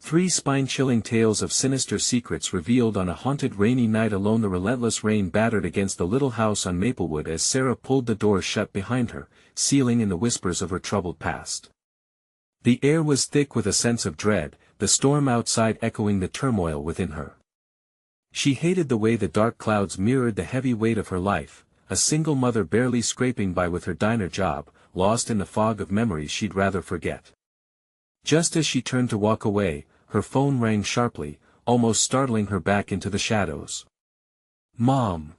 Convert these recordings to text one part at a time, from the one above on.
3 spine-chilling tales of sinister secrets revealed on a haunted rainy night alone. The relentless rain battered against the little house on Maplewood as Sarah pulled the door shut behind her, sealing in the whispers of her troubled past. The air was thick with a sense of dread, the storm outside echoing the turmoil within her. She hated the way the dark clouds mirrored the heavy weight of her life, a single mother barely scraping by with her diner job, lost in the fog of memories she'd rather forget. Just as she turned to walk away, her phone rang sharply, almost startling her back into the shadows. "Mom!"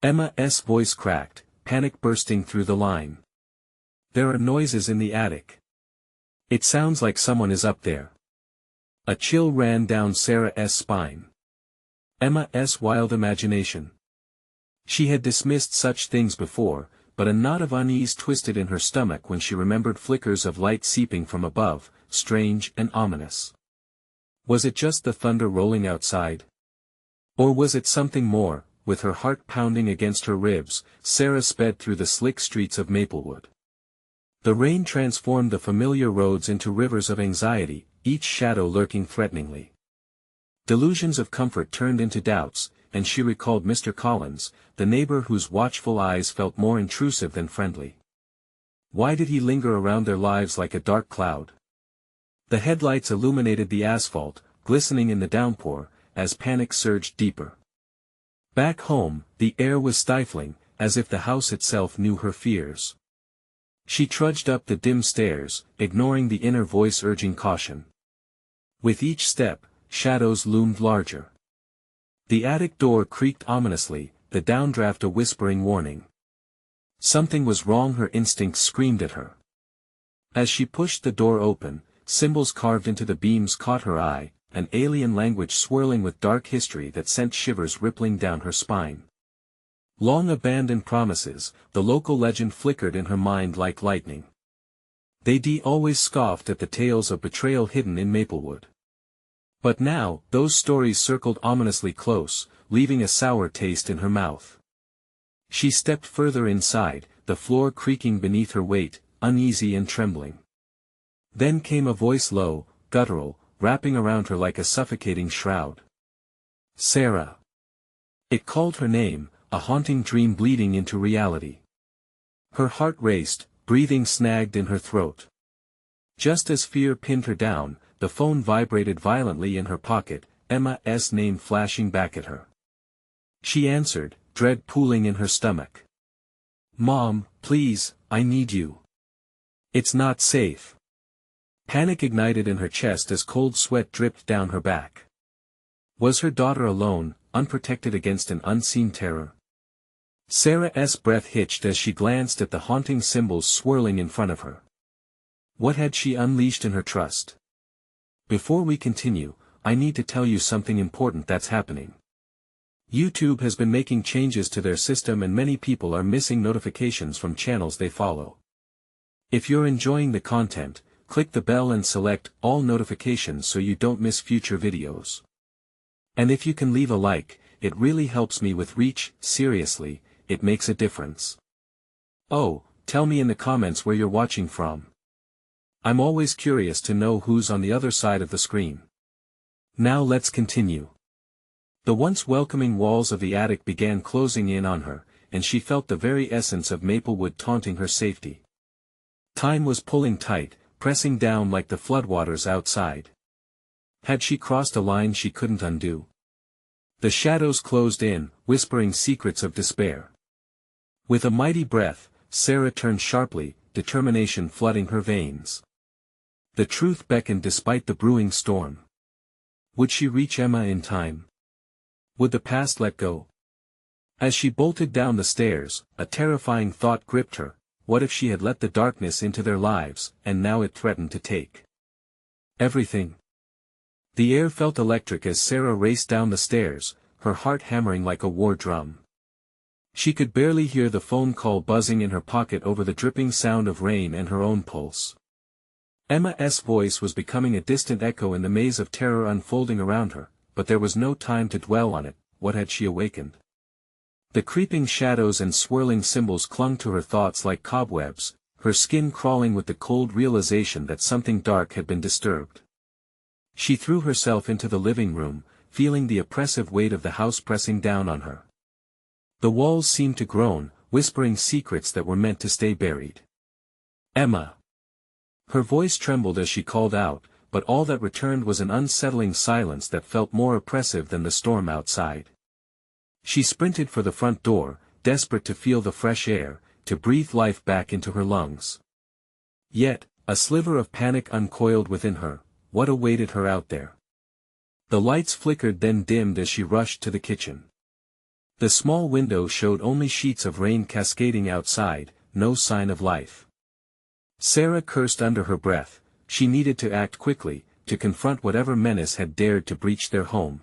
Emma's voice cracked, panic bursting through the line. "There are noises in the attic. It sounds like someone is up there." A chill ran down Sarah's spine. Emma's wild imagination. She had dismissed such things before, but a knot of unease twisted in her stomach when she remembered flickers of light seeping from above, strange and ominous. Was it just the thunder rolling outside? Or was it something more? With her heart pounding against her ribs, Sarah sped through the slick streets of Maplewood. The rain transformed the familiar roads into rivers of anxiety, each shadow lurking threateningly. Delusions of comfort turned into doubts, and she recalled Mr. Collins, the neighbor whose watchful eyes felt more intrusive than friendly. Why did he linger around their lives like a dark cloud? The headlights illuminated the asphalt, glistening in the downpour, as panic surged deeper. Back home, the air was stifling, as if the house itself knew her fears. She trudged up the dim stairs, ignoring the inner voice urging caution. With each step, shadows loomed larger. The attic door creaked ominously, the downdraft a whispering warning. Something was wrong, her instincts screamed at her. As she pushed the door open, symbols carved into the beams caught her eye, an alien language swirling with dark history that sent shivers rippling down her spine. Long abandoned promises, the local legend flickered in her mind like lightning. They'd always scoffed at the tales of betrayal hidden in Maplewood. But now, those stories circled ominously close, leaving a sour taste in her mouth. She stepped further inside, the floor creaking beneath her weight, uneasy and trembling. Then came a voice low, guttural, wrapping around her like a suffocating shroud. "Sarah." It called her name, a haunting dream bleeding into reality. Her heart raced, breathing snagged in her throat. Just as fear pinned her down, the phone vibrated violently in her pocket, Emma's name flashing back at her. She answered, dread pooling in her stomach. "Mom, please, I need you. It's not safe." Panic ignited in her chest as cold sweat dripped down her back. Was her daughter alone, unprotected against an unseen terror? Sarah's breath hitched as she glanced at the haunting symbols swirling in front of her. What had she unleashed in her trust? Before we continue, I need to tell you something important that's happening. YouTube has been making changes to their system and many people are missing notifications from channels they follow. If you're enjoying the content, click the bell and select all notifications so you don't miss future videos. And if you can leave a like, it really helps me with reach. Seriously, it makes a difference. Oh, tell me in the comments where you're watching from. I'm always curious to know who's on the other side of the screen. Now let's continue. The once welcoming walls of the attic began closing in on her, and she felt the very essence of Maplewood taunting her safety. Time was pulling tight, pressing down like the floodwaters outside. Had she crossed a line she couldn't undo? The shadows closed in, whispering secrets of despair. With a mighty breath, Sarah turned sharply, determination flooding her veins. The truth beckoned despite the brewing storm. Would she reach Emma in time? Would the past let go? As she bolted down the stairs, a terrifying thought gripped her. What if she had let the darkness into their lives, and now it threatened to take everything? The air felt electric as Sarah raced down the stairs, her heart hammering like a war drum. She could barely hear the phone call buzzing in her pocket over the dripping sound of rain and her own pulse. Emma's voice was becoming a distant echo in the maze of terror unfolding around her, but there was no time to dwell on it. What had she awakened? The creeping shadows and swirling symbols clung to her thoughts like cobwebs, her skin crawling with the cold realization that something dark had been disturbed. She threw herself into the living room, feeling the oppressive weight of the house pressing down on her. The walls seemed to groan, whispering secrets that were meant to stay buried. Emma. Her voice trembled as she called out, but all that returned was an unsettling silence that felt more oppressive than the storm outside. She sprinted for the front door, desperate to feel the fresh air, to breathe life back into her lungs. Yet, a sliver of panic uncoiled within her. What awaited her out there? The lights flickered then dimmed as she rushed to the kitchen. The small window showed only sheets of rain cascading outside, no sign of life. Sarah cursed under her breath. She needed to act quickly, to confront whatever menace had dared to breach their home.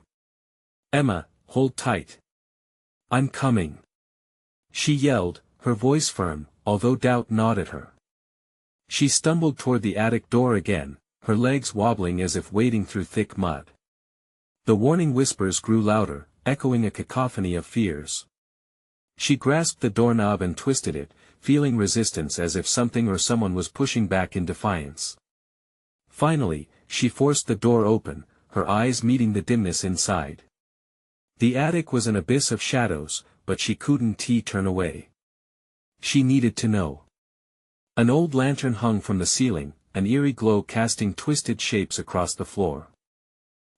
Emma, hold tight. I'm coming. She yelled, her voice firm, although doubt gnawed at her. She stumbled toward the attic door again, her legs wobbling as if wading through thick mud. The warning whispers grew louder, echoing a cacophony of fears. She grasped the doorknob and twisted it, feeling resistance as if something or someone was pushing back in defiance. Finally, she forced the door open, her eyes meeting the dimness inside. The attic was an abyss of shadows, but she couldn't turn away. She needed to know. An old lantern hung from the ceiling, an eerie glow casting twisted shapes across the floor.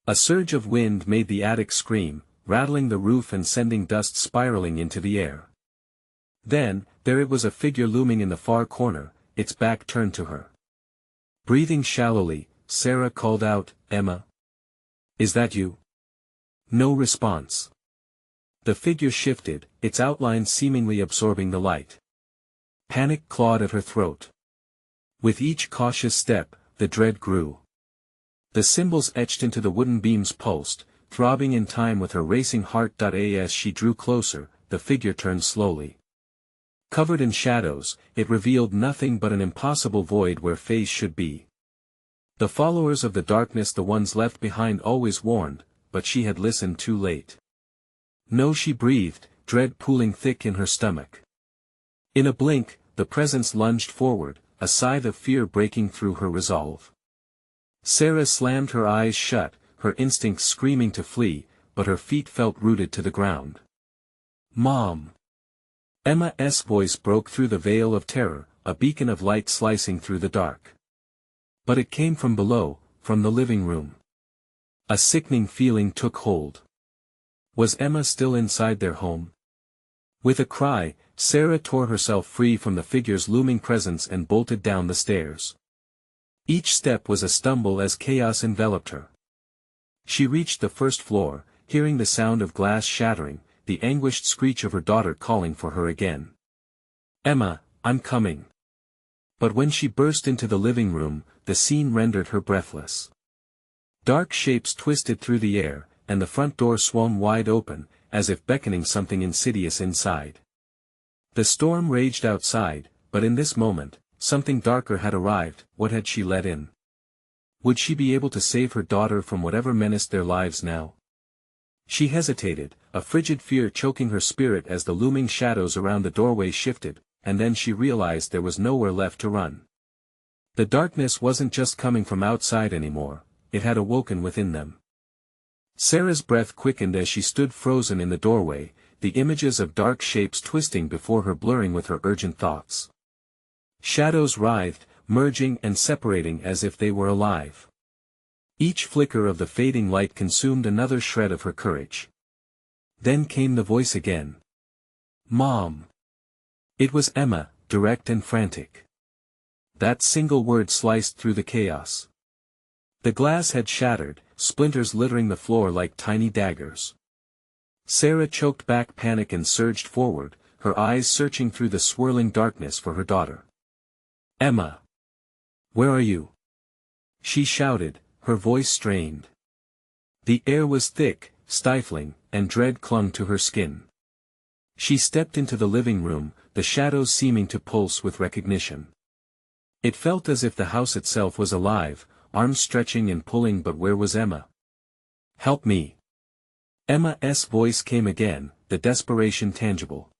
A surge of wind made the attic scream, rattling the roof and sending dust spiraling into the air. Then, there it was, a figure looming in the far corner, its back turned to her. Breathing shallowly, Sarah called out, "Emma? Is that you?" No response. The figure shifted, its outline seemingly absorbing the light. Panic clawed at her throat. With each cautious step, the dread grew. The symbols etched into the wooden beams pulsed, throbbing in time with her racing heart. As she drew closer, the figure turned slowly. Covered in shadows, it revealed nothing but an impossible void where face should be. The followers of the darkness, the ones left behind, always warned, but she had listened too late. No, she breathed, dread pooling thick in her stomach. In a blink, the presence lunged forward, a scythe of fear breaking through her resolve. Sarah slammed her eyes shut, her instincts screaming to flee, but her feet felt rooted to the ground. "Mom!" Emma's voice broke through the veil of terror, a beacon of light slicing through the dark. But it came from below, from the living room. A sickening feeling took hold. Was Emma still inside their home? With a cry, Sarah tore herself free from the figure's looming presence and bolted down the stairs. Each step was a stumble as chaos enveloped her. She reached the first floor, hearing the sound of glass shattering, the anguished screech of her daughter calling for her again. "Emma, I'm coming." But when she burst into the living room, the scene rendered her breathless. Dark shapes twisted through the air, and the front door swung wide open, as if beckoning something insidious inside. The storm raged outside, but in this moment, something darker had arrived. What had she let in? Would she be able to save her daughter from whatever menaced their lives now? She hesitated, a frigid fear choking her spirit as the looming shadows around the doorway shifted, and then she realized there was nowhere left to run. The darkness wasn't just coming from outside anymore, it had awoken within them. Sarah's breath quickened as she stood frozen in the doorway, the images of dark shapes twisting before her blurring with her urgent thoughts. Shadows writhed, merging and separating as if they were alive. Each flicker of the fading light consumed another shred of her courage. Then came the voice again. "Mom!" It was Emma, direct and frantic. That single word sliced through the chaos. The glass had shattered, splinters littering the floor like tiny daggers. Sarah choked back panic and surged forward, her eyes searching through the swirling darkness for her daughter. "Emma! Where are you?" She shouted, her voice strained. The air was thick, stifling, and dread clung to her skin. She stepped into the living room, the shadows seeming to pulse with recognition. It felt as if the house itself was alive, arms stretching and pulling, but where was Emma? "Help me!" Emma's voice came again, the desperation tangible.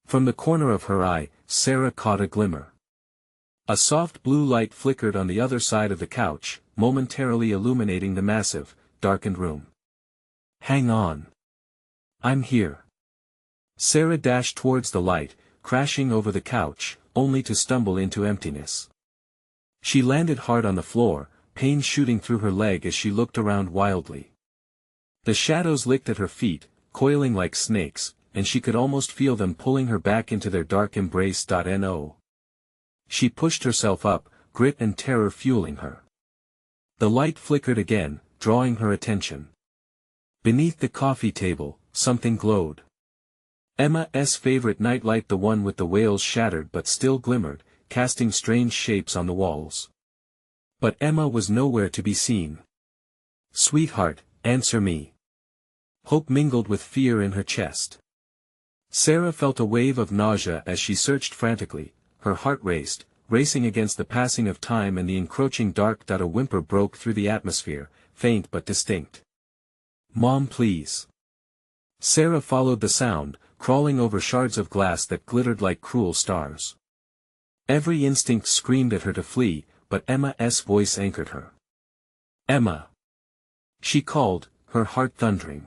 From the corner of her eye, Sarah caught a glimmer. A soft blue light flickered on the other side of the couch, momentarily illuminating the massive, darkened room. "Hang on. I'm here." Sarah dashed towards the light, crashing over the couch, only to stumble into emptiness. She landed hard on the floor, pain shooting through her leg as she looked around wildly. The shadows licked at her feet, coiling like snakes, and she could almost feel them pulling her back into their dark embrace. No. She pushed herself up, grit and terror fueling her. The light flickered again, drawing her attention. Beneath the coffee table, something glowed. Emma's favorite nightlight, the one with the whales shattered but still glimmered, casting strange shapes on the walls. But Emma was nowhere to be seen. "Sweetheart, answer me." Hope mingled with fear in her chest. Sarah felt a wave of nausea as she searched frantically, her heart racing against the passing of time and the encroaching dark. A whimper broke through the atmosphere, faint but distinct. "Mom, please." Sarah followed the sound, crawling over shards of glass that glittered like cruel stars. Every instinct screamed at her to flee, but Emma's voice anchored her. "Emma!" she called, her heart thundering.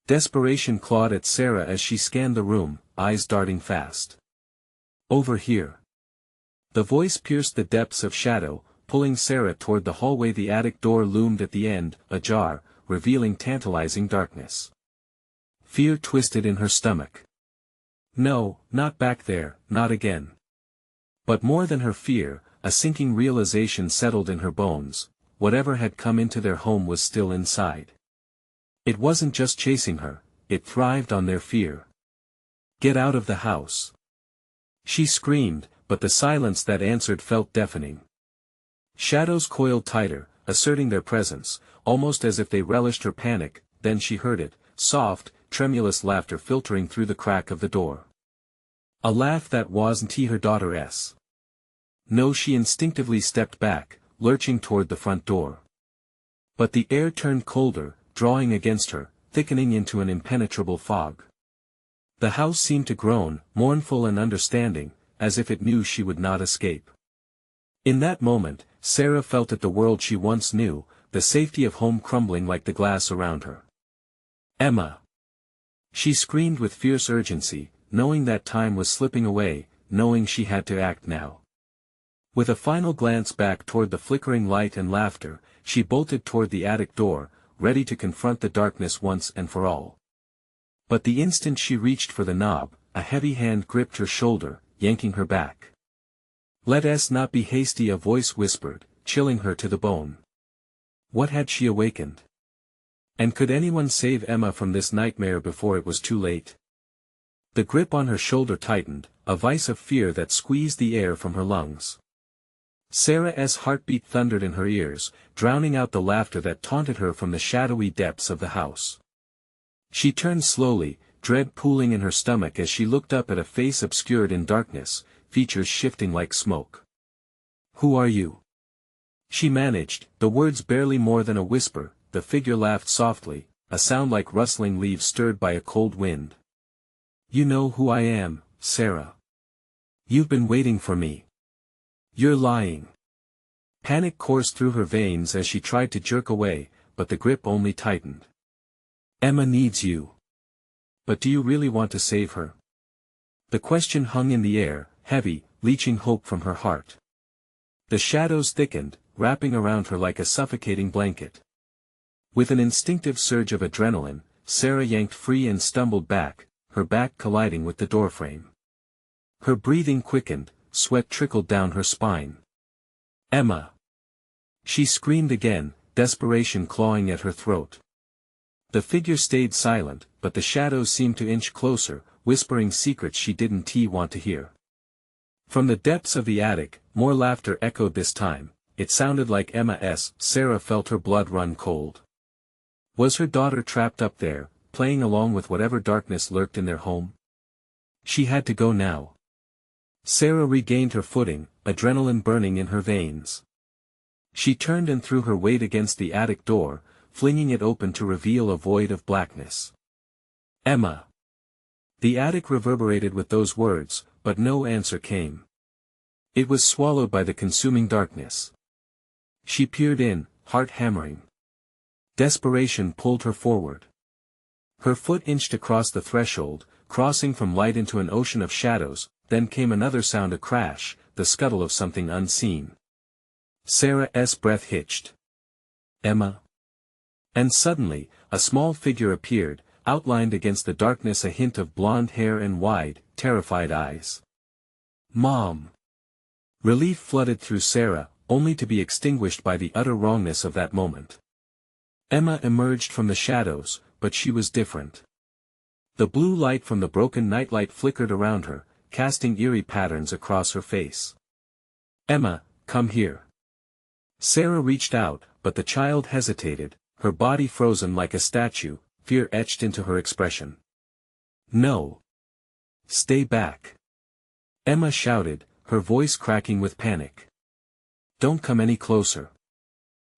Desperation clawed at Sarah as she scanned the room, eyes darting fast. "Over here." The voice pierced the depths of shadow, pulling Sarah toward the hallway. The attic door loomed at the end, ajar, revealing tantalizing darkness. Fear twisted in her stomach. No, not back there, not again. But more than her fear, a sinking realization settled in her bones: whatever had come into their home was still inside. It wasn't just chasing her, it thrived on their fear. "Get out of the house!" she screamed, but the silence that answered felt deafening. Shadows coiled tighter, asserting their presence, almost as if they relished her panic. Then she heard it, soft, tremulous laughter filtering through the crack of the door. A laugh that wasn't her daughter's. No, she instinctively stepped back, lurching toward the front door. But the air turned colder, drawing against her, thickening into an impenetrable fog. The house seemed to groan, mournful and understanding, as if it knew she would not escape. In that moment, Sarah felt that the world she once knew, the safety of home, crumbling like the glass around her. "Emma!" she screamed with fierce urgency, knowing that time was slipping away, knowing she had to act now. With a final glance back toward the flickering light and laughter, she bolted toward the attic door, ready to confront the darkness once and for all. But the instant she reached for the knob, a heavy hand gripped her shoulder, yanking her back. "Let us not be hasty," a voice whispered, chilling her to the bone. What had she awakened? And could anyone save Emma from this nightmare before it was too late? The grip on her shoulder tightened, a vice of fear that squeezed the air from her lungs. Sarah's heartbeat thundered in her ears, drowning out the laughter that taunted her from the shadowy depths of the house. She turned slowly, dread pooling in her stomach as she looked up at a face obscured in darkness, features shifting like smoke. "Who are you?" she managed, the words barely more than a whisper. The figure laughed softly, a sound like rustling leaves stirred by a cold wind. "You know who I am, Sarah. You've been waiting for me." "You're lying." Panic coursed through her veins as she tried to jerk away, but the grip only tightened. "Emma needs you." "But do you really want to save her?" The question hung in the air, heavy, leaching hope from her heart. The shadows thickened, wrapping around her like a suffocating blanket. With an instinctive surge of adrenaline, Sarah yanked free and stumbled back, her back colliding with the doorframe. Her breathing quickened, sweat trickled down her spine. "Emma!" she screamed again, desperation clawing at her throat. The figure stayed silent, but the shadows seemed to inch closer, whispering secrets she didn't want to hear. From the depths of the attic, more laughter echoed this time. It sounded like Emma's. Sarah felt her blood run cold. Was her daughter trapped up there, playing along with whatever darkness lurked in their home? She had to go now. Sarah regained her footing, adrenaline burning in her veins. She turned and threw her weight against the attic door, flinging it open to reveal a void of blackness. "Emma!" The attic reverberated with those words, but no answer came. It was swallowed by the consuming darkness. She peered in, heart hammering. Desperation pulled her forward. Her foot inched across the threshold, crossing from light into an ocean of shadows, then came another sound, a crash, the scuttle of something unseen. Sarah's breath hitched. Emma. And suddenly, a small figure appeared, outlined against the darkness, a hint of blonde hair and wide, terrified eyes. Mom! Relief flooded through Sarah, only to be extinguished by the utter wrongness of that moment. Emma emerged from the shadows, but she was different. The blue light from the broken nightlight flickered around her, casting eerie patterns across her face. Emma, come here. Sarah reached out, but the child hesitated, her body frozen like a statue, fear etched into her expression. No. Stay back. Emma shouted, her voice cracking with panic. Don't come any closer.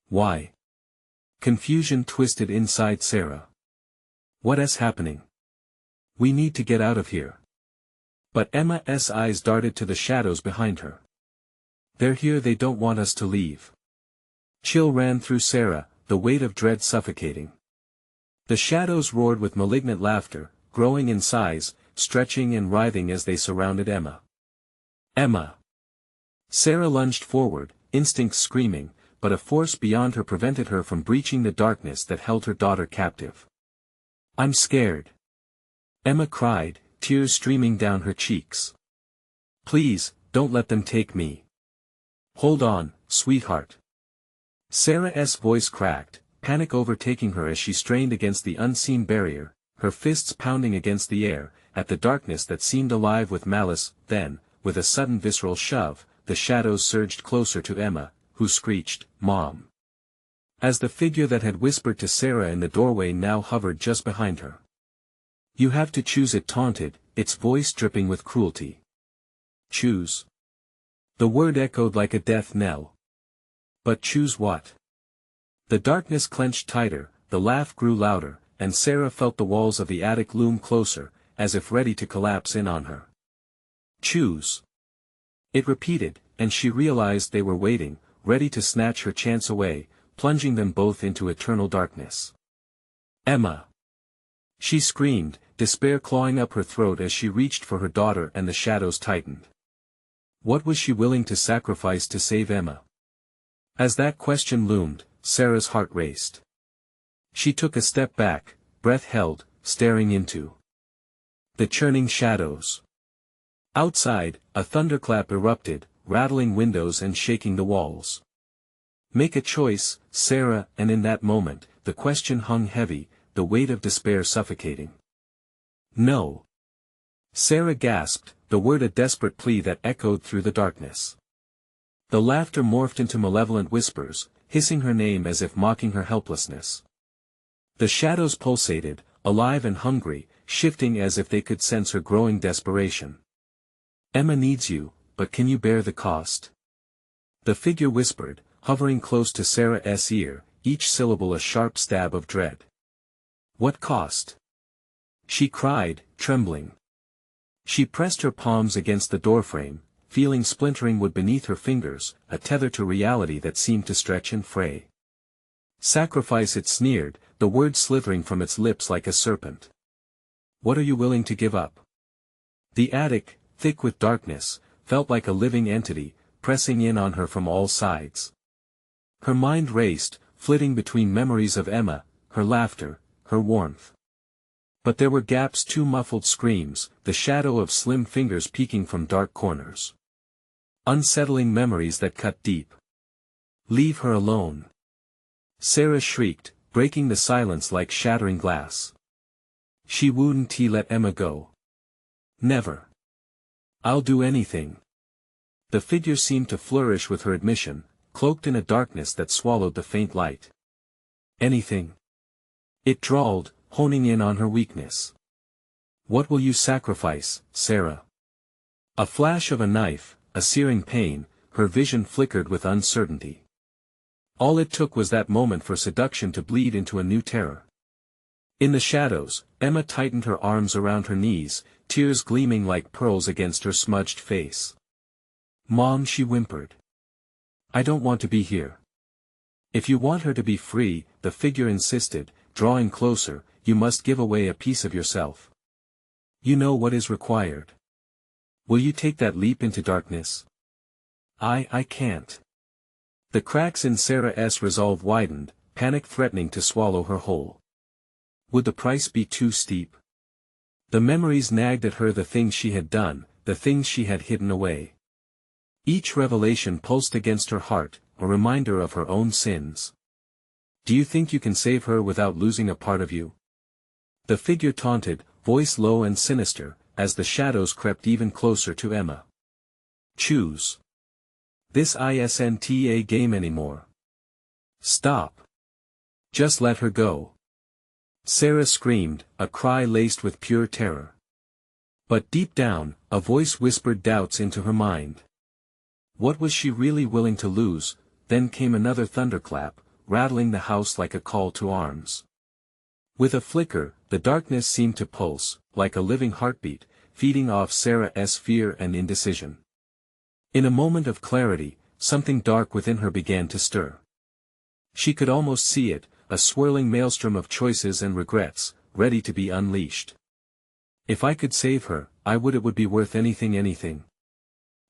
Why? Confusion twisted inside Sarah. What is happening? We need to get out of here. But Emma's eyes darted to the shadows behind her. They're here, they don't want us to leave. Chill ran through Sarah, the weight of dread suffocating. The shadows roared with malignant laughter, growing in size, stretching and writhing as they surrounded Emma. Emma! Sarah lunged forward, instinct screaming, but a force beyond her prevented her from breaching the darkness that held her daughter captive. I'm scared. Emma cried, tears streaming down her cheeks. Please, don't let them take me. Hold on, sweetheart. Sarah's voice cracked, panic overtaking her as she strained against the unseen barrier, her fists pounding against the air, at the darkness that seemed alive with malice. Then, with a sudden visceral shove, the shadows surged closer to Emma, who screeched, Mom! As the figure that had whispered to Sarah in the doorway now hovered just behind her. You have to choose, it taunted, its voice dripping with cruelty. Choose. The word echoed like a death knell. But choose what? The darkness clenched tighter, the laugh grew louder, and Sarah felt the walls of the attic loom closer, as if ready to collapse in on her. Choose. It repeated, and she realized they were waiting, ready to snatch her chance away, plunging them both into eternal darkness. Emma! She screamed, despair clawing up her throat as she reached for her daughter, and the shadows tightened. What was she willing to sacrifice to save Emma? As that question loomed, Sarah's heart raced. She took a step back, breath held, staring into the churning shadows. Outside, a thunderclap erupted, rattling windows and shaking the walls. Make a choice, Sarah, and in that moment, the question hung heavy, the weight of despair suffocating. No. Sarah gasped, the word a desperate plea that echoed through the darkness. The laughter morphed into malevolent whispers, hissing her name as if mocking her helplessness. The shadows pulsated, alive and hungry, shifting as if they could sense her growing desperation. Emma needs you, but can you bear the cost? The figure whispered, hovering close to Sarah's ear, each syllable a sharp stab of dread. What cost? She cried, trembling. She pressed her palms against the doorframe, feeling splintering wood beneath her fingers, a tether to reality that seemed to stretch and fray. Sacrifice, it sneered, the word slithering from its lips like a serpent. What are you willing to give up? The attic, thick with darkness, felt like a living entity, pressing in on her from all sides. Her mind raced, flitting between memories of Emma, her laughter, her warmth. But there were gaps, too muffled screams, the shadow of slim fingers peeking from dark corners. Unsettling memories that cut deep. Leave her alone. Sarah shrieked, breaking the silence like shattering glass. She wouldn't let Emma go. Never. I'll do anything. The figure seemed to flourish with her admission, cloaked in a darkness that swallowed the faint light. Anything. It drawled, honing in on her weakness. What will you sacrifice, Sarah? A flash of a knife, a searing pain, her vision flickered with uncertainty. All it took was that moment for seduction to bleed into a new terror. In the shadows, Emma tightened her arms around her knees, tears gleaming like pearls against her smudged face. Mom, she whimpered. I don't want to be here. If you want her to be free, the figure insisted, drawing closer, you must give away a piece of yourself. You know what is required. Will you take that leap into darkness? I can't. The cracks in Sarah's resolve widened, panic threatening to swallow her whole. Would the price be too steep? The memories nagged at her, the things she had done, the things she had hidden away. Each revelation pulsed against her heart, a reminder of her own sins. Do you think you can save her without losing a part of you? The figure taunted, voice low and sinister, as the shadows crept even closer to Emma. Choose. This isn't a game anymore. Stop. Just let her go. Sarah screamed, a cry laced with pure terror. But deep down, a voice whispered doubts into her mind. What was she really willing to lose? Then came another thunderclap, rattling the house like a call to arms. With a flicker, the darkness seemed to pulse, like a living heartbeat, feeding off Sarah's fear and indecision. In a moment of clarity, something dark within her began to stir. She could almost see it, a swirling maelstrom of choices and regrets, ready to be unleashed. If I could save her, it would be worth anything.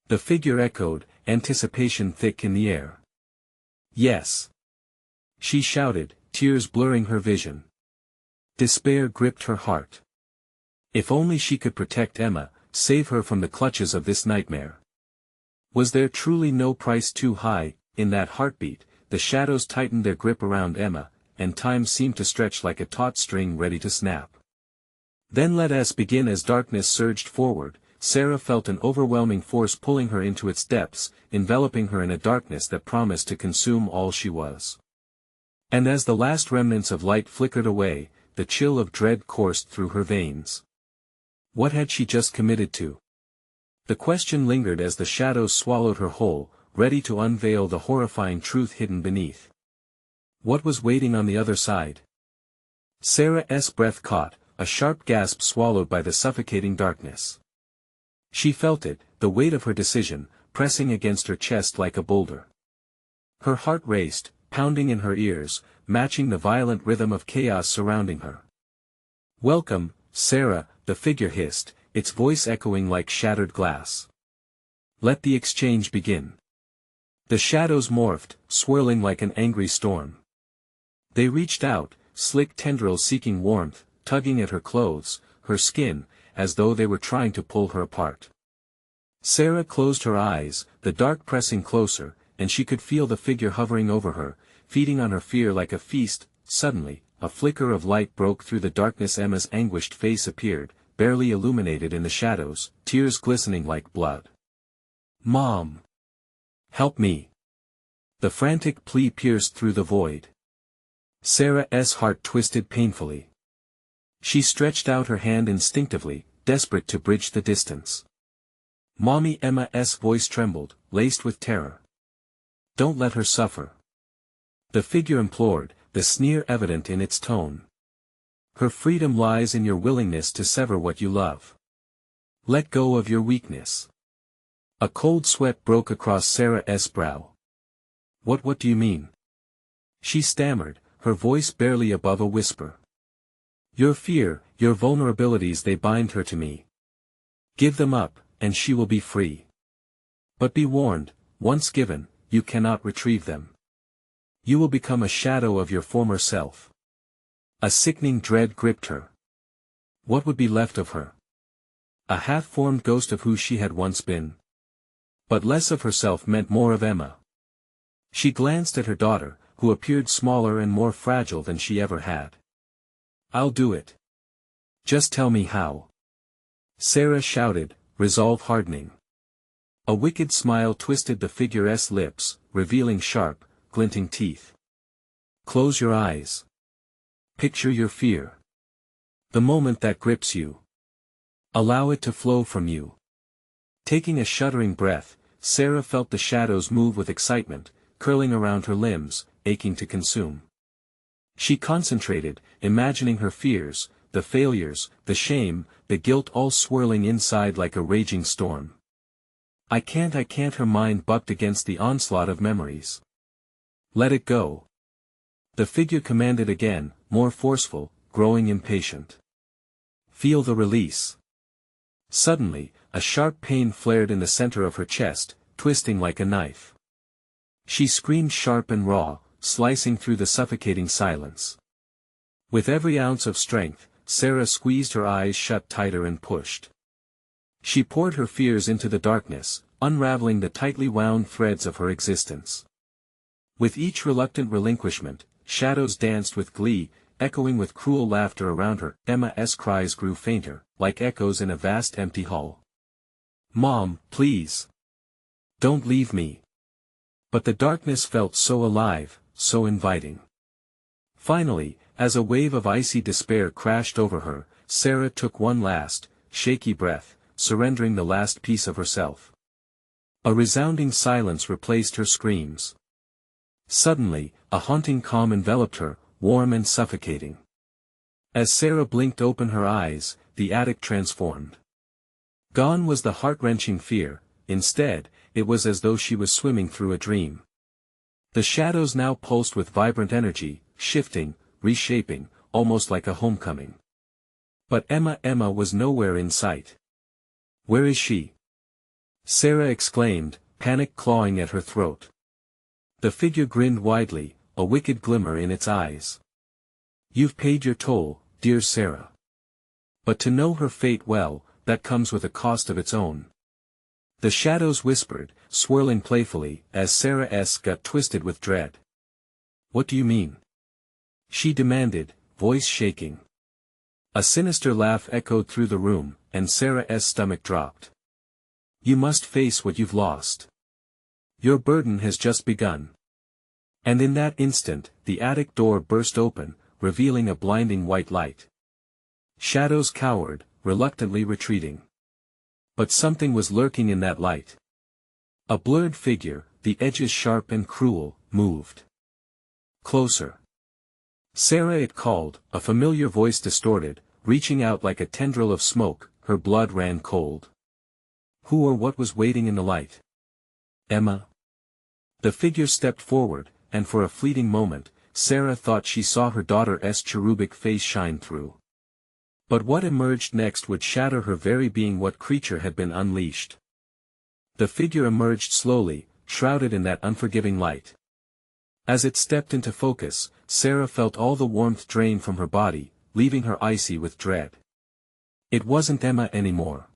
The figure echoed, anticipation thick in the air. Yes. She shouted, tears blurring her vision. Despair gripped her heart. If only she could protect Emma, save her from the clutches of this nightmare. Was there truly no price too high? In that heartbeat, the shadows tightened their grip around Emma, and time seemed to stretch like a taut string ready to snap. Then let us begin. As darkness surged forward, Sarah felt an overwhelming force pulling her into its depths, enveloping her in a darkness that promised to consume all she was. And as the last remnants of light flickered away, the chill of dread coursed through her veins. What had she just committed to? The question lingered as the shadows swallowed her whole, ready to unveil the horrifying truth hidden beneath. What was waiting on the other side? Sarah's breath caught, a sharp gasp swallowed by the suffocating darkness. She felt it, the weight of her decision, pressing against her chest like a boulder. Her heart raced, pounding in her ears, matching the violent rhythm of chaos surrounding her. Welcome, Sarah, the figure hissed, its voice echoing like shattered glass. Let the exchange begin. The shadows morphed, swirling like an angry storm. They reached out, slick tendrils seeking warmth, tugging at her clothes, her skin, as though they were trying to pull her apart. Sarah closed her eyes, the dark pressing closer, and she could feel the figure hovering over her, feeding on her fear like a feast. Suddenly, a flicker of light broke through the darkness. Emma's anguished face appeared, barely illuminated in the shadows, tears glistening like blood. Mom! Help me! The frantic plea pierced through the void. Sarah's heart twisted painfully. She stretched out her hand instinctively, desperate to bridge the distance. Mommy! Emma's voice trembled, laced with terror. Don't let her suffer. The figure implored, the sneer evident in its tone. Her freedom lies in your willingness to sever what you love. Let go of your weakness. A cold sweat broke across Sarah's brow. What do you mean? She stammered, her voice barely above a whisper. Your fear, your vulnerabilities, they bind her to me. Give them up, and she will be free. But be warned, once given, you cannot retrieve them. You will become a shadow of your former self. A sickening dread gripped her. What would be left of her? A half-formed ghost of who she had once been. But less of herself meant more of Emma. She glanced at her daughter, who appeared smaller and more fragile than she ever had. I'll do it. Just tell me how. Sarah shouted, resolve hardening. A wicked smile twisted the figure's lips, revealing sharp, glinting teeth. Close your eyes. Picture your fear. The moment that grips you. Allow it to flow from you. Taking a shuddering breath, Sarah felt the shadows move with excitement, curling around her limbs, aching to consume. She concentrated, imagining her fears, the failures, the shame, the guilt all swirling inside like a raging storm. I can't. Her mind bucked against the onslaught of memories. Let it go. The figure commanded again, more forceful, growing impatient. Feel the release. Suddenly, a sharp pain flared in the center of her chest, twisting like a knife. She screamed sharp and raw, slicing through the suffocating silence. With every ounce of strength, Sarah squeezed her eyes shut tighter and pushed. She poured her fears into the darkness, unraveling the tightly wound threads of her existence. With each reluctant relinquishment, shadows danced with glee, echoing with cruel laughter around her. Emma's cries grew fainter, like echoes in a vast empty hall. "Mom, please! Don't leave me!" But the darkness felt so alive, so inviting. Finally, as a wave of icy despair crashed over her, Sarah took one last, shaky breath, surrendering the last piece of herself. A resounding silence replaced her screams. Suddenly, a haunting calm enveloped her, warm and suffocating. As Sarah blinked open her eyes, the attic transformed. Gone was the heart-wrenching fear, instead, it was as though she was swimming through a dream. The shadows now pulsed with vibrant energy, shifting, reshaping, almost like a homecoming. But Emma was nowhere in sight. "Where is she?" Sarah exclaimed, panic clawing at her throat. The figure grinned widely, a wicked glimmer in its eyes. "You've paid your toll, dear Sarah. But to know her fate well, that comes with a cost of its own." The shadows whispered, swirling playfully, as Sarah's gut twisted with dread. "What do you mean?" she demanded, voice shaking. A sinister laugh echoed through the room, and Sarah's stomach dropped. "You must face what you've lost. Your burden has just begun." And in that instant, the attic door burst open, revealing a blinding white light. Shadows cowered, reluctantly retreating. But something was lurking in that light. A blurred figure, the edges sharp and cruel, moved. "Closer." "Sarah," it called, a familiar voice distorted, reaching out like a tendril of smoke. Her blood ran cold. Who or what was waiting in the light? "Emma." The figure stepped forward, and for a fleeting moment, Sarah thought she saw her daughter's cherubic face shine through. But what emerged next would shatter her very being. What creature had been unleashed? The figure emerged slowly, shrouded in that unforgiving light. As it stepped into focus, Sarah felt all the warmth drain from her body, leaving her icy with dread. It wasn't Emma anymore.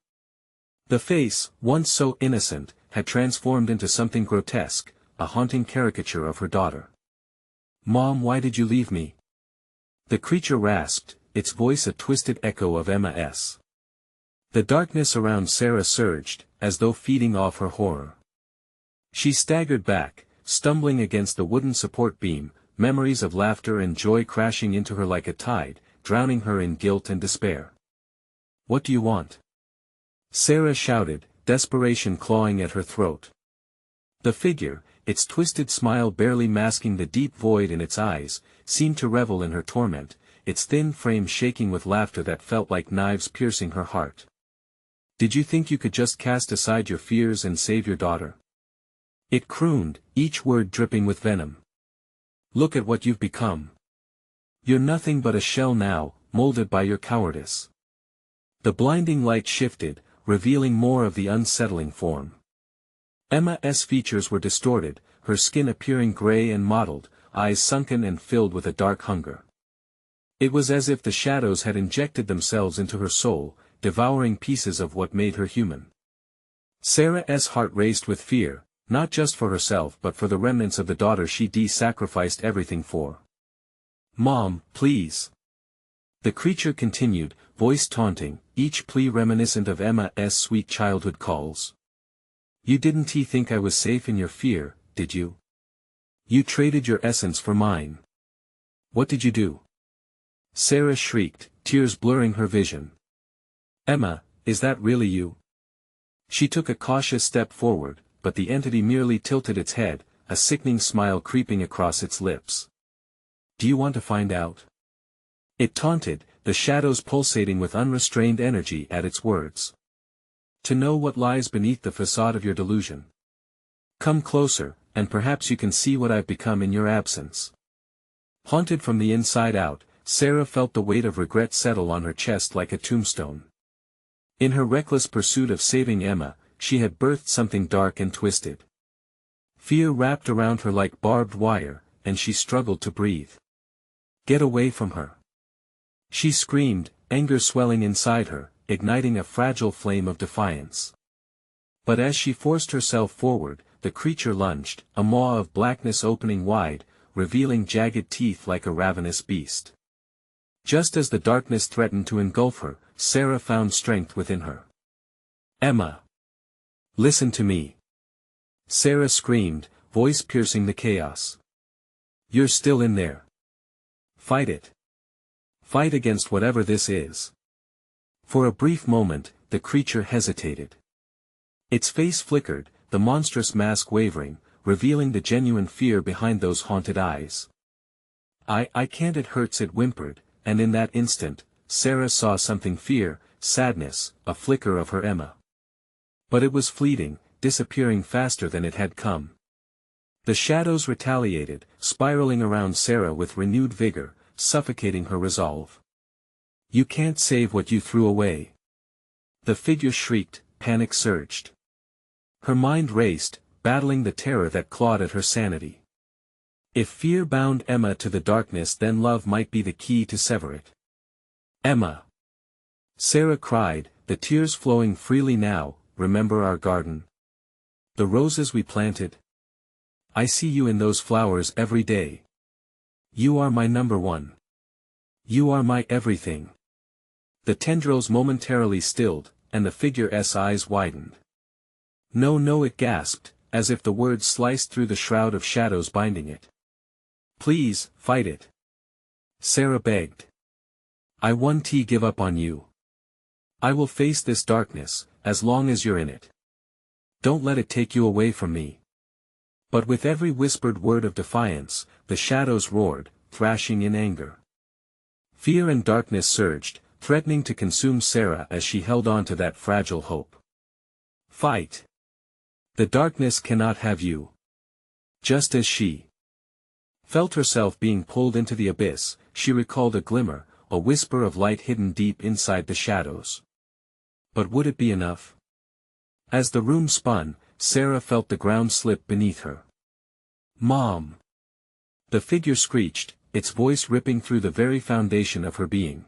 The face, once so innocent, had transformed into something grotesque, a haunting caricature of her daughter. "Mom, why did you leave me?" The creature rasped, its voice a twisted echo of Emma's. The darkness around Sarah surged, as though feeding off her horror. She staggered back, stumbling against the wooden support beam, memories of laughter and joy crashing into her like a tide, drowning her in guilt and despair. "What do you want?" Sarah shouted, desperation clawing at her throat. The figure, its twisted smile barely masking the deep void in its eyes, seemed to revel in her torment, its thin frame shaking with laughter that felt like knives piercing her heart. "Did you think you could just cast aside your fears and save your daughter?" it crooned, each word dripping with venom. "Look at what you've become. You're nothing but a shell now, molded by your cowardice." The blinding light shifted, revealing more of the unsettling form. Emma's features were distorted, her skin appearing gray and mottled, eyes sunken and filled with a dark hunger. It was as if the shadows had injected themselves into her soul, devouring pieces of what made her human. Sarah's heart raced with fear, not just for herself but for the remnants of the daughter she'd sacrificed everything for. "Mom, please." The creature continued, voice taunting, each plea reminiscent of Emma's sweet childhood calls. "You didn't think I was safe in your fear, did you? You traded your essence for mine. What did you do?" Sarah shrieked, tears blurring her vision. "Emma, is that really you?" She took a cautious step forward, but the entity merely tilted its head, a sickening smile creeping across its lips. "Do you want to find out?" it taunted, the shadows pulsating with unrestrained energy at its words. "To know what lies beneath the facade of your delusion? Come closer, and perhaps you can see what I've become in your absence." Haunted from the inside out, Sarah felt the weight of regret settle on her chest like a tombstone. In her reckless pursuit of saving Emma, she had birthed something dark and twisted. Fear wrapped around her like barbed wire, and she struggled to breathe. Get away from her! She screamed, anger swelling inside her, igniting a fragile flame of defiance. But as she forced herself forward, the creature lunged, a maw of blackness opening wide, revealing jagged teeth like a ravenous beast. Just as the darkness threatened to engulf her, Sarah found strength within her. Emma! Listen to me! Sarah screamed, voice piercing the chaos. You're still in there. Fight it. Fight against whatever this is. For a brief moment, the creature hesitated. Its face flickered, the monstrous mask wavering, revealing the genuine fear behind those haunted eyes. I can't, it hurts, it whimpered, and in that instant, Sarah saw something: fear, sadness, a flicker of her Emma. But it was fleeting, disappearing faster than it had come. The shadows retaliated, spiraling around Sarah with renewed vigor, suffocating her resolve. You can't save what you threw away. The figure shrieked, panic surged. Her mind raced, battling the terror that clawed at her sanity. If fear bound Emma to the darkness, then love might be the key to sever it. Emma! Sarah cried, the tears flowing freely now. Remember our garden? The roses we planted? I see you in those flowers every day. You are my number one. You are my everything. The tendrils momentarily stilled, and the figure's eyes widened. No, no, it gasped, as if the words sliced through the shroud of shadows binding it. Please, fight it. Sarah begged. I won't give up on you. I will face this darkness, as long as you're in it. Don't let it take you away from me. But with every whispered word of defiance, the shadows roared, thrashing in anger. Fear and darkness surged, threatening to consume Sarah as she held on to that fragile hope. Fight! The darkness cannot have you. Just as she felt herself being pulled into the abyss, she recalled a glimmer, a whisper of light hidden deep inside the shadows. But would it be enough? As the room spun, Sarah felt the ground slip beneath her. Mom! The figure screeched, its voice ripping through the very foundation of her being.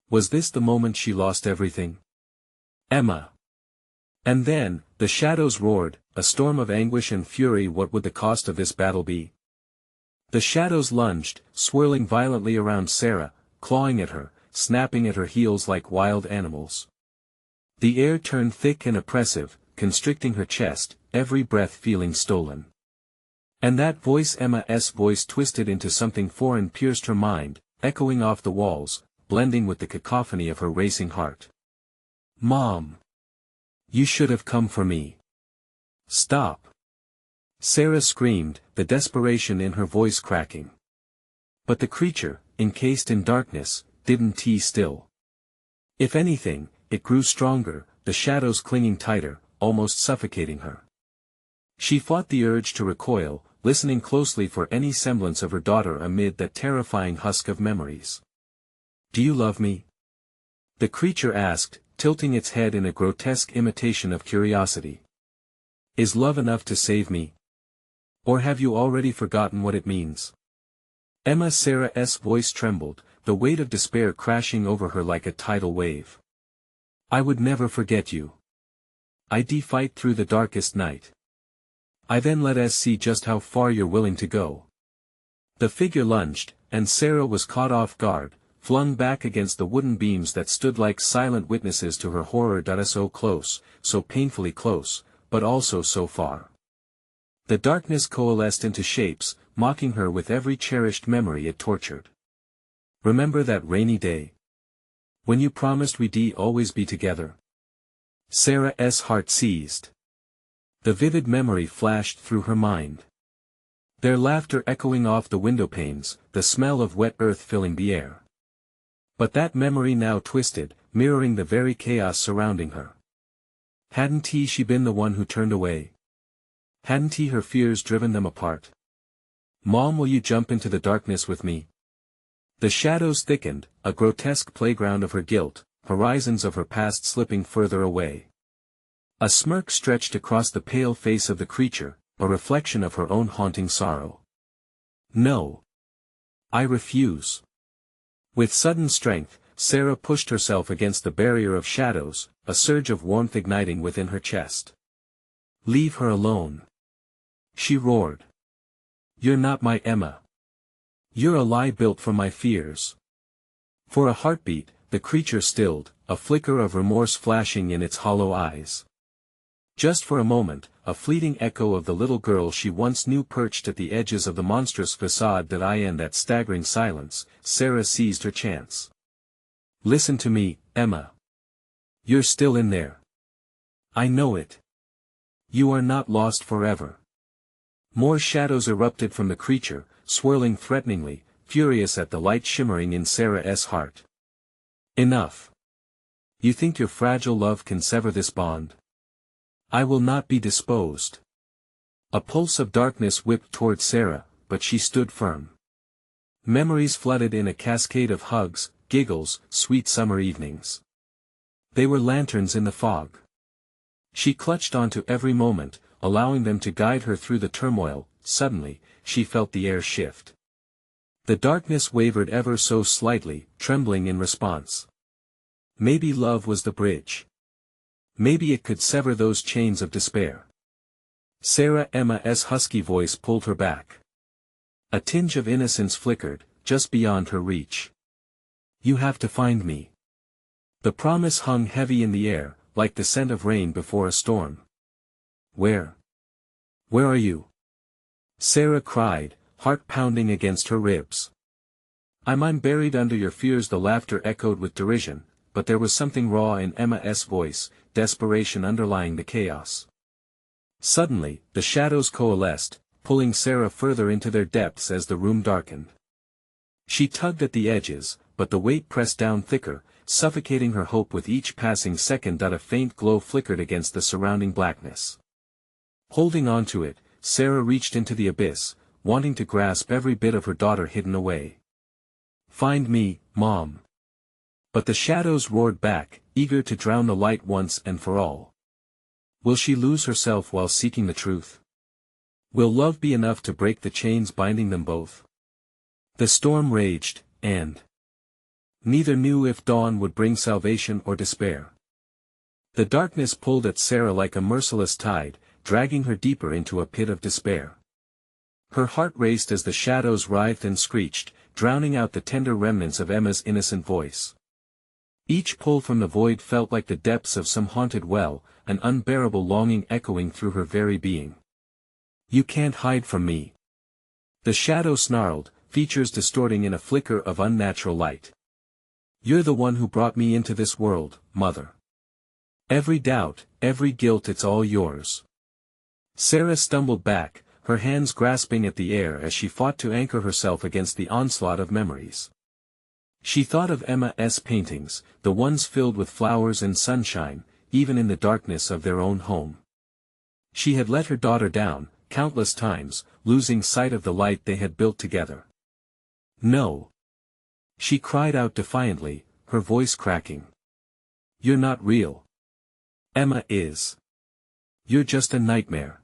Was this the moment she lost everything? Emma! And then, the shadows roared, a storm of anguish and fury. What would the cost of this battle be? The shadows lunged, swirling violently around Sarah, clawing at her, snapping at her heels like wild animals. The air turned thick and oppressive, constricting her chest, every breath feeling stolen. And that voice, Emma's voice, twisted into something foreign, pierced her mind, echoing off the walls, blending with the cacophony of her racing heart. Mom! You should have come for me. Stop! Sarah screamed, the desperation in her voice cracking. But the creature, encased in darkness, didn't still. If anything, it grew stronger, the shadows clinging tighter, almost suffocating her. She fought the urge to recoil, listening closely for any semblance of her daughter amid that terrifying husk of memories. Do you love me? The creature asked, tilting its head in a grotesque imitation of curiosity. Is love enough to save me? Or have you already forgotten what it means? Sarah's voice trembled, the weight of despair crashing over her like a tidal wave. I would never forget you. I'd fight through the darkest night. I then let us see just how far you're willing to go. The figure lunged, and Sarah was caught off guard, flung back against the wooden beams that stood like silent witnesses to her horror. So close, so painfully close, but also so far. The darkness coalesced into shapes, mocking her with every cherished memory it tortured. Remember that rainy day? When you promised we'd always be together? Sarah's heart seized. The vivid memory flashed through her mind. Their laughter echoing off the windowpanes, the smell of wet earth filling the air. But that memory now twisted, mirroring the very chaos surrounding her. Hadn't she been the one who turned away? Hadn't her fears driven them apart? Mom, will you jump into the darkness with me? The shadows thickened, a grotesque playground of her guilt, horizons of her past slipping further away. A smirk stretched across the pale face of the creature, a reflection of her own haunting sorrow. No. I refuse. With sudden strength, Sarah pushed herself against the barrier of shadows, a surge of warmth igniting within her chest. Leave her alone. She roared. You're not my Emma. You're a lie built from my fears. For a heartbeat, the creature stilled, a flicker of remorse flashing in its hollow eyes. Just for a moment, a fleeting echo of the little girl she once knew perched at the edges of the monstrous facade that in that staggering silence, Sarah seized her chance. Listen to me, Emma. You're still in there. I know it. You are not lost forever. More shadows erupted from the creature, swirling threateningly, furious at the light shimmering in Sarah's heart. Enough. You think your fragile love can sever this bond? I will not be disposed. A pulse of darkness whipped toward Sarah, but she stood firm. Memories flooded in a cascade of hugs, giggles, sweet summer evenings. They were lanterns in the fog. She clutched onto every moment, allowing them to guide her through the turmoil. Suddenly, she felt the air shift. The darkness wavered ever so slightly, trembling in response. Maybe love was the bridge. Maybe it could sever those chains of despair. Emma's husky voice pulled her back. A tinge of innocence flickered, just beyond her reach. You have to find me. The promise hung heavy in the air, like the scent of rain before a storm. Where? Where are you? Sarah cried, heart pounding against her ribs. I'm buried under your fears. The laughter echoed with derision, but there was something raw in Emma's voice, desperation underlying the chaos. Suddenly, the shadows coalesced, pulling Sarah further into their depths as the room darkened. She tugged at the edges, but the weight pressed down thicker, suffocating her hope with each passing second. A faint glow flickered against the surrounding blackness. Holding on to it, Sarah reached into the abyss, wanting to grasp every bit of her daughter hidden away. Find me, Mom. But the shadows roared back, eager to drown the light once and for all. Will she lose herself while seeking the truth? Will love be enough to break the chains binding them both? The storm raged, and neither knew if dawn would bring salvation or despair. The darkness pulled at Sarah like a merciless tide, dragging her deeper into a pit of despair. Her heart raced as the shadows writhed and screeched, drowning out the tender remnants of Emma's innocent voice. Each pull from the void felt like the depths of some haunted well, an unbearable longing echoing through her very being. You can't hide from me. The shadow snarled, features distorting in a flicker of unnatural light. You're the one who brought me into this world, Mother. Every doubt, every guilt, it's all yours. Sarah stumbled back, her hands grasping at the air as she fought to anchor herself against the onslaught of memories. She thought of Emma's paintings, the ones filled with flowers and sunshine, even in the darkness of their own home. She had let her daughter down, countless times, losing sight of the light they had built together. No. She cried out defiantly, her voice cracking. You're not real. Emma is. You're just a nightmare.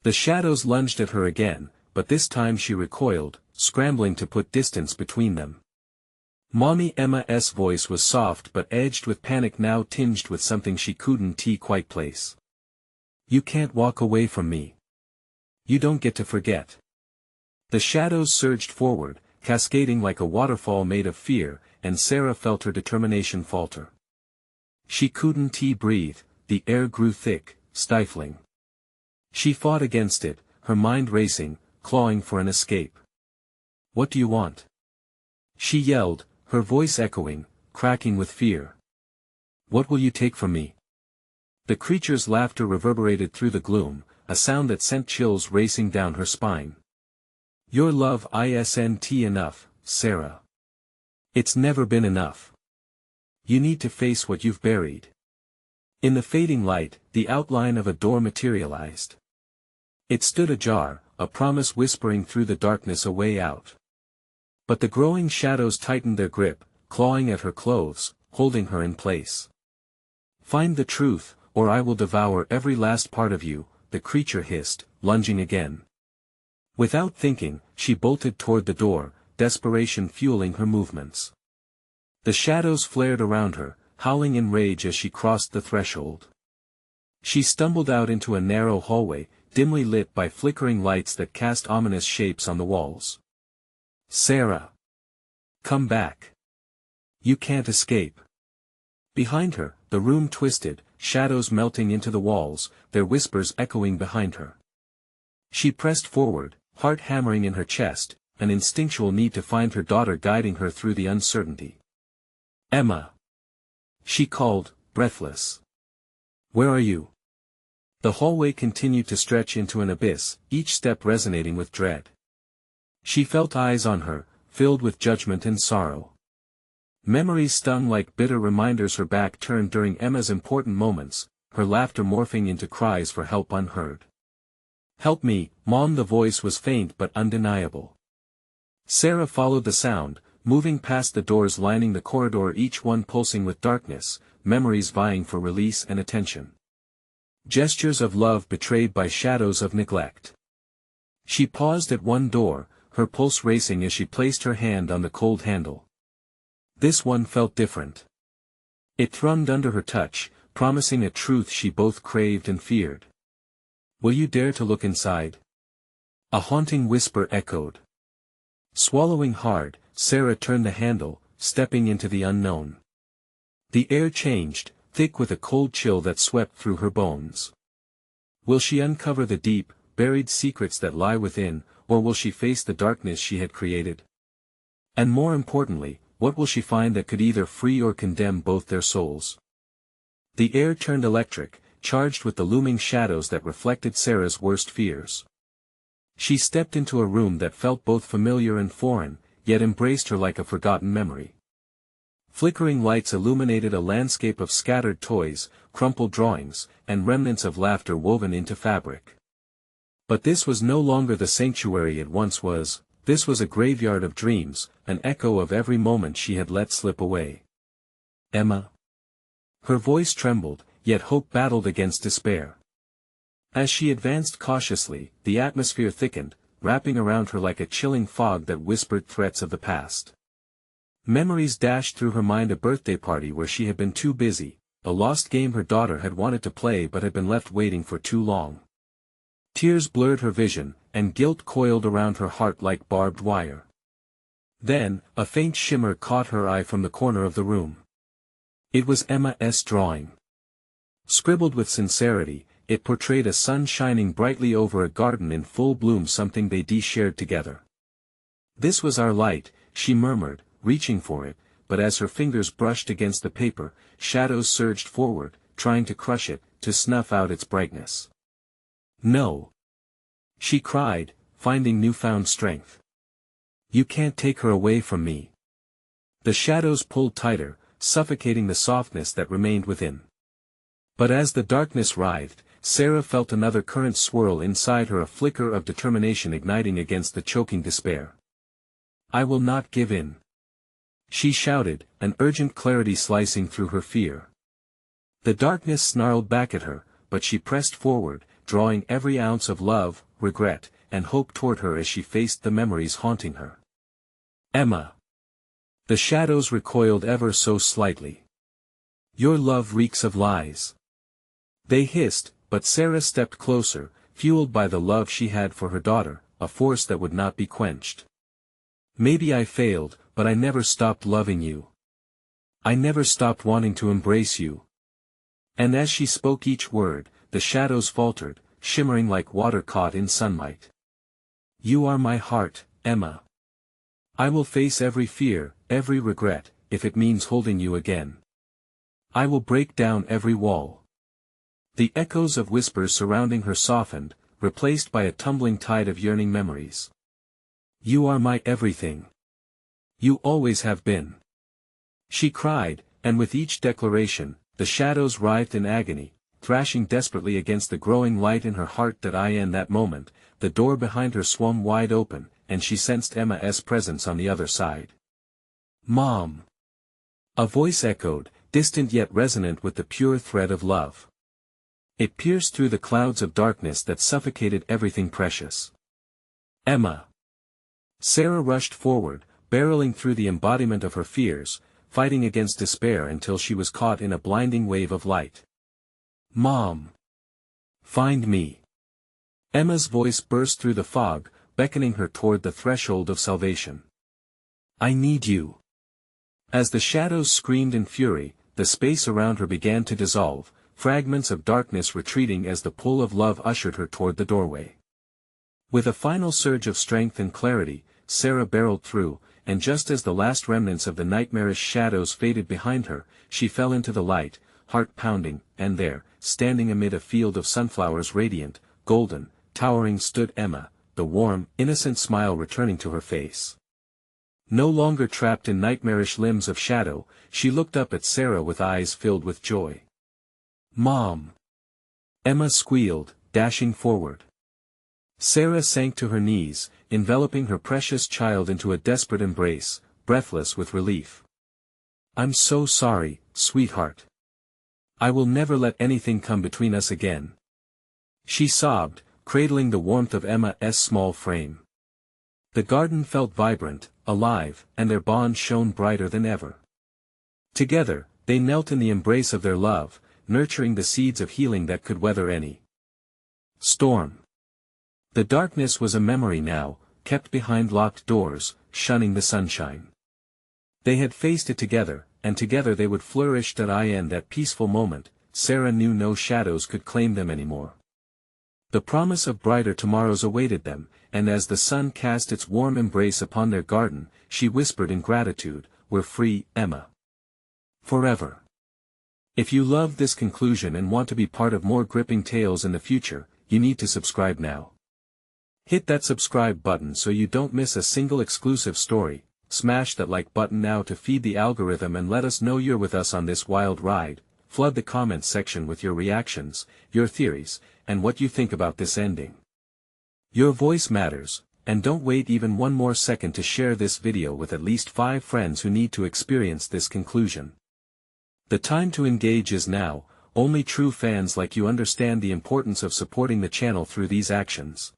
The shadows lunged at her again, but this time she recoiled, scrambling to put distance between them. Mommy, Emma's voice was soft but edged with panic, now tinged with something she couldn't quite place. You can't walk away from me. You don't get to forget. The shadows surged forward, cascading like a waterfall made of fear, and Sarah felt her determination falter. She couldn't breathe, the air grew thick, stifling. She fought against it, her mind racing, clawing for an escape. What do you want? She yelled, her voice echoing, cracking with fear. What will you take from me? The creature's laughter reverberated through the gloom, a sound that sent chills racing down her spine. Your love isn't enough, Sarah. It's never been enough. You need to face what you've buried. In the fading light, the outline of a door materialized. It stood ajar, a promise whispering through the darkness a way out. But the growing shadows tightened their grip, clawing at her clothes, holding her in place. "Find the truth, or I will devour every last part of you," the creature hissed, lunging again. Without thinking, she bolted toward the door, desperation fueling her movements. The shadows flared around her, howling in rage as she crossed the threshold. She stumbled out into a narrow hallway, dimly lit by flickering lights that cast ominous shapes on the walls. "Sarah! Come back! You can't escape!" Behind her, the room twisted, shadows melting into the walls, their whispers echoing behind her. She pressed forward, heart hammering in her chest, an instinctual need to find her daughter guiding her through the uncertainty. "Emma!" she called, breathless. "Where are you?" The hallway continued to stretch into an abyss, each step resonating with dread. She felt eyes on her, filled with judgment and sorrow. Memories stung like bitter reminders, her back turned during Emma's important moments, her laughter morphing into cries for help unheard. "Help me, Mom!" The voice was faint but undeniable. Sarah followed the sound, moving past the doors lining the corridor, each one pulsing with darkness, memories vying for release and attention. Gestures of love betrayed by shadows of neglect. She paused at one door, her pulse racing as she placed her hand on the cold handle. This one felt different. It thrummed under her touch, promising a truth she both craved and feared. "Will you dare to look inside?" a haunting whisper echoed. Swallowing hard, Sarah turned the handle, stepping into the unknown. The air changed, thick with a cold chill that swept through her bones. Will she uncover the deep, buried secrets that lie within, or will she face the darkness she had created? And more importantly, what will she find that could either free or condemn both their souls? The air turned electric, charged with the looming shadows that reflected Sarah's worst fears. She stepped into a room that felt both familiar and foreign, yet embraced her like a forgotten memory. Flickering lights illuminated a landscape of scattered toys, crumpled drawings, and remnants of laughter woven into fabric. But this was no longer the sanctuary it once was, this was a graveyard of dreams, an echo of every moment she had let slip away. "Emma?" Her voice trembled, yet hope battled against despair. As she advanced cautiously, the atmosphere thickened, wrapping around her like a chilling fog that whispered threats of the past. Memories dashed through her mind: a birthday party where she had been too busy, a lost game her daughter had wanted to play but had been left waiting for too long. Tears blurred her vision, and guilt coiled around her heart like barbed wire. Then, a faint shimmer caught her eye from the corner of the room. It was Emma's drawing. Scribbled with sincerity, it portrayed a sun shining brightly over a garden in full bloom, something they shared together. "This was our light," she murmured, reaching for it, but as her fingers brushed against the paper, shadows surged forward, trying to crush it, to snuff out its brightness. "No!" she cried, finding newfound strength. "You can't take her away from me." The shadows pulled tighter, suffocating the softness that remained within. But as the darkness writhed, Sarah felt another current swirl inside her, a flicker of determination igniting against the choking despair. "I will not give in," she shouted, an urgent clarity slicing through her fear. The darkness snarled back at her, but she pressed forward, drawing every ounce of love, regret, and hope toward her as she faced the memories haunting her. "Emma!" The shadows recoiled ever so slightly. "Your love reeks of lies," they hissed, but Sarah stepped closer, fueled by the love she had for her daughter, a force that would not be quenched. "Maybe I failed, but I never stopped loving you. I never stopped wanting to embrace you." And as she spoke each word, the shadows faltered, shimmering like water caught in sunlight. "You are my heart, Emma. I will face every fear, every regret, if it means holding you again. I will break down every wall." The echoes of whispers surrounding her softened, replaced by a tumbling tide of yearning memories. "You are my everything. You always have been," she cried, and with each declaration, the shadows writhed in agony, thrashing desperately against the growing light in her heart. In that moment, the door behind her swung wide open, and she sensed Emma's presence on the other side. "Mom!" A voice echoed, distant yet resonant with the pure thread of love. It pierced through the clouds of darkness that suffocated everything precious. "Emma!" Sarah rushed forward, barreling through the embodiment of her fears, fighting against despair until she was caught in a blinding wave of light. "Mom! Find me!" Emma's voice burst through the fog, beckoning her toward the threshold of salvation. "I need you!" As the shadows screamed in fury, the space around her began to dissolve, fragments of darkness retreating as the pull of love ushered her toward the doorway. With a final surge of strength and clarity, Sarah barreled through, and just as the last remnants of the nightmarish shadows faded behind her, she fell into the light, heart pounding, and there, standing amid a field of sunflowers radiant, golden, towering stood Emma, the warm, innocent smile returning to her face. No longer trapped in nightmarish limbs of shadow, she looked up at Sarah with eyes filled with joy. "Mom!" Emma squealed, dashing forward. Sarah sank to her knees, enveloping her precious child into a desperate embrace, breathless with relief. "I'm so sorry, sweetheart. I will never let anything come between us again," she sobbed, cradling the warmth of Emma's small frame. The garden felt vibrant, alive, and their bond shone brighter than ever. Together, they knelt in the embrace of their love, nurturing the seeds of healing that could weather any storm. The darkness was a memory now, kept behind locked doors, shunning the sunshine. They had faced it together, and together they would flourish. In that peaceful moment, Sarah knew no shadows could claim them anymore. The promise of brighter tomorrows awaited them, and as the sun cast its warm embrace upon their garden, she whispered in gratitude, "We're free, Emma. Forever." If you loved this conclusion and want to be part of more gripping tales in the future, you need to subscribe now. Hit that subscribe button so you don't miss a single exclusive story, smash that like button now to feed the algorithm and let us know you're with us on this wild ride. Flood the comments section with your reactions, your theories, and what you think about this ending. Your voice matters, and don't wait even one more second to share this video with at least 5 friends who need to experience this conclusion. The time to engage is now. Only true fans like you understand the importance of supporting the channel through these actions.